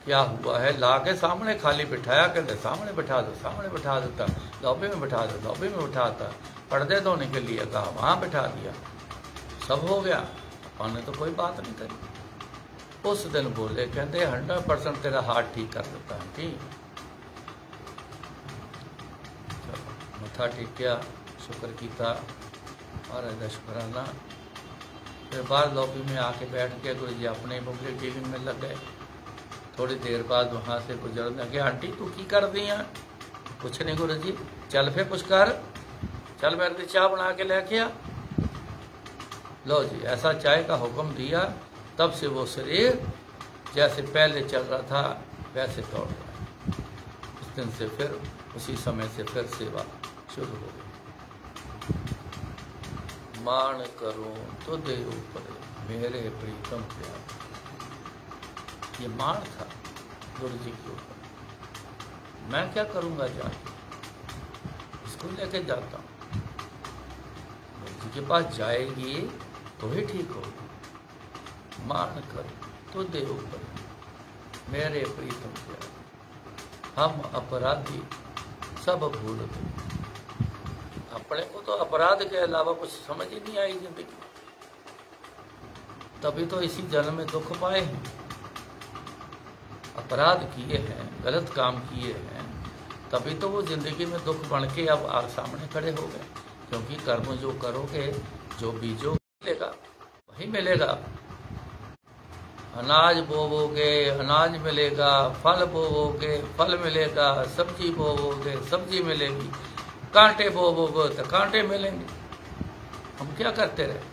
क्या हुआ है, ला के सामने खाली बिठाया, कहते सामने बिठा दो, सामने बिठा देता, लॉबी में बिठा दो, लॉबी में बिठाता, पर्दे धोने के लिए कहा, वहाँ बिठा दिया, सब हो गया। हमने तो कोई बात नहीं करी। उस दिन बोले, कहते 100% तेरा हार्ट ठीक कर देता है। ठीक, चलो मथा टेकिया, शुक्र किया और शुक्राना। फिर बाहर लॉबी में आके बैठ के गुरु जी अपने मोबाइल टीवी में लग गए। थोड़ी देर बाद वहाँ से गुजरने लगे, आंटी तू की कर दी है? कुछ नहीं गुरु जी। चल फिर कुछ कर, चल मेरे लिए चाय बना के लेके आ। लो जी, ऐसा चाय का हुक्म दिया। तब से वो शरीर जैसे पहले चल रहा था वैसे दौड़ रहा है। उस दिन से फिर उसी समय से फिर सेवा शुरू हो गई। मान करूं तो दे ऊपर मेरे प्रीतम प्यार, ये मान था गुरु जी के ऊपर। मैं क्या करूंगा जाके, इसको लेके जाता हूँ। गुरु जी के पास जाएगी तो ही ठीक होगा। मान कर तो दे ऊपर मेरे प्रीतम प्यार, हम अपराधी सब भूल गए। अपने को तो अपराध के अलावा कुछ समझ ही नहीं आई जिंदगी। तभी तो इसी जन्म में दुख पाए हैं। अपराध किए हैं, गलत काम किए हैं, तभी तो वो जिंदगी में दुख बन के अब आग सामने खड़े हो गए। क्योंकि कर्म जो करोगे, जो बीजो मिलेगा वही मिलेगा। अनाज बोवोगे अनाज मिलेगा, फल बोवोगे फल मिलेगा, सब्जी बोवोगे सब्जी मिलेगी, कांटे बोवोगे तो कांटे मिलेंगे। हम क्या करते रहे?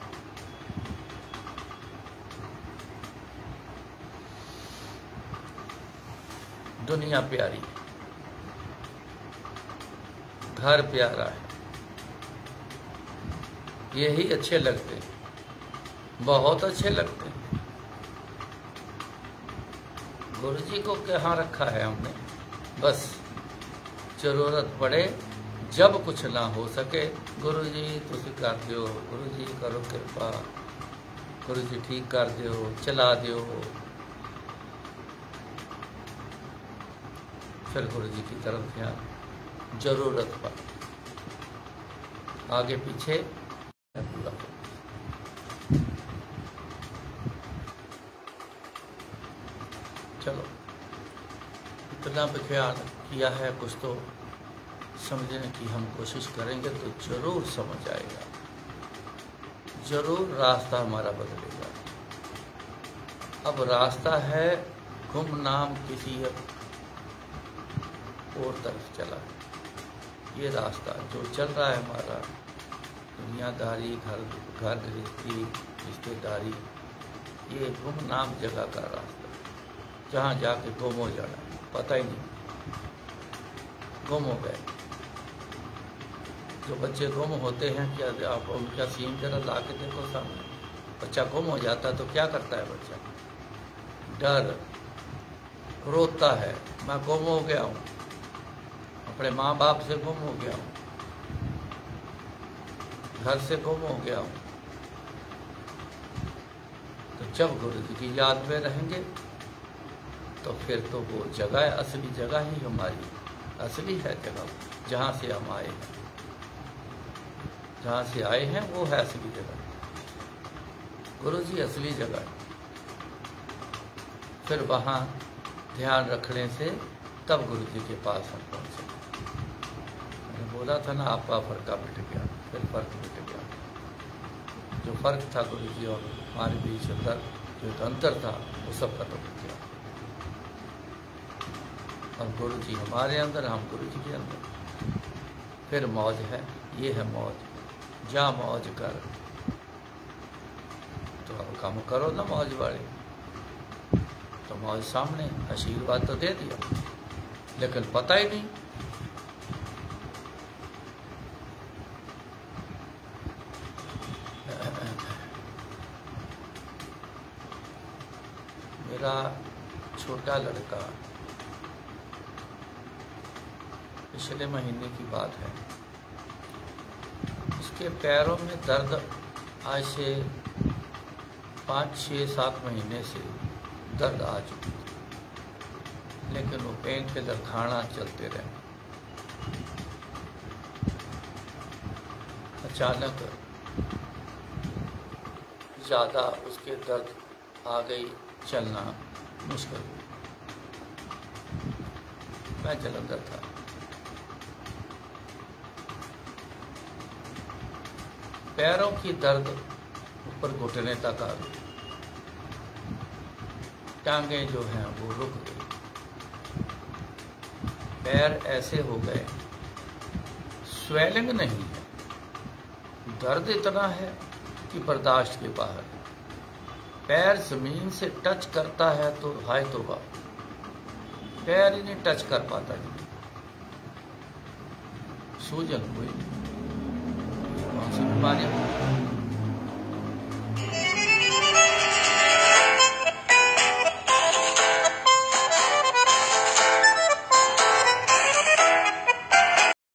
दुनिया प्यारी, घर प्यारा है, यही अच्छे लगते हैं, बहुत अच्छे लगते हैं। गुरु जी को कहाँ रखा है हमने? बस जरूरत पड़े जब कुछ ना हो सके, गुरु जी तुसी कर दियो, गुरु जी करो कृपा, गुरु जी ठीक कर दियो, चला दियो। फिर गुरु जी की तरफ ध्यान, जरूरत पर आगे पीछे पूरा। चलो इतना भी ख्याल किया है, कुछ तो समझने की हम कोशिश करेंगे तो जरूर समझ आएगा, जरूर रास्ता हमारा बदलेगा। अब रास्ता है गुमनाम किसी और तरफ चला, ये रास्ता जो चल रहा है हमारा, दुनियादारी, घर गृहस्थी, रिश्तेदारी, ये गुमनाम जगह का रास्ता, जहाँ जाके गुम हो जाना, पता ही नहीं, गुम हो गए। जो बच्चे गुम होते हैं, क्या आप उनका सीन जरा ला के देखो सामने, बच्चा गुम हो जाता है तो क्या करता है बच्चा? डर, रोता है, मैं गुम हो गया हूँ, अपने माँ बाप से गुम हो गया हूँ, घर से गुम हो गया हूँ। तो जब गुरु जी की याद में रहेंगे तो फिर तो वो जगह, असली जगह ही हमारी असली है जगह, जहाँ से हम आए हैं, जहाँ से आए हैं वो है असली जगह। गुरु जी असली जगह है। फिर वहाँ ध्यान रखने से तब गुरु जी के पास हम पहुँचे। मैंने बोला था ना, आपका फर्क मिट गया, फिर फर्क मिट गया। जो फर्क था गुरु जी और हमारे बीच अंदर जो एक अंतर था, वो सब खत्म हो गया। हम गुरु जी हमारे अंदर, हम गुरु जी के अंदर। फिर मौज है, ये है मौज। जा मौज कर, तो अब काम करो ना मौज वाले। तो मौज सामने, आशीर्वाद तो दे दिया, लेकिन पता ही नहीं। मेरा छोटा लड़का, पिछले महीने की बात है, उसके पैरों में दर्द आज से 5, 6, 7 महीने से दर्द आ चुकी थी, लेकिन वो पेन किलर खाना चलते रहे। अचानक ज़्यादा उसके दर्द आ गई, चलना मुश्किल हुई। मैं जलंधर था, पैरों की दर्द ऊपर घुटने तक आ गई, टांगे जो हैं वो रुक गई, पैर ऐसे हो गए, स्वेलिंग नहीं है, दर्द इतना है कि बर्दाश्त के बाहर। पैर जमीन से टच करता है तो हाय तौबा, पैर ही नहीं टच कर पाता। सूजन हुई, कौन सी बीमारी?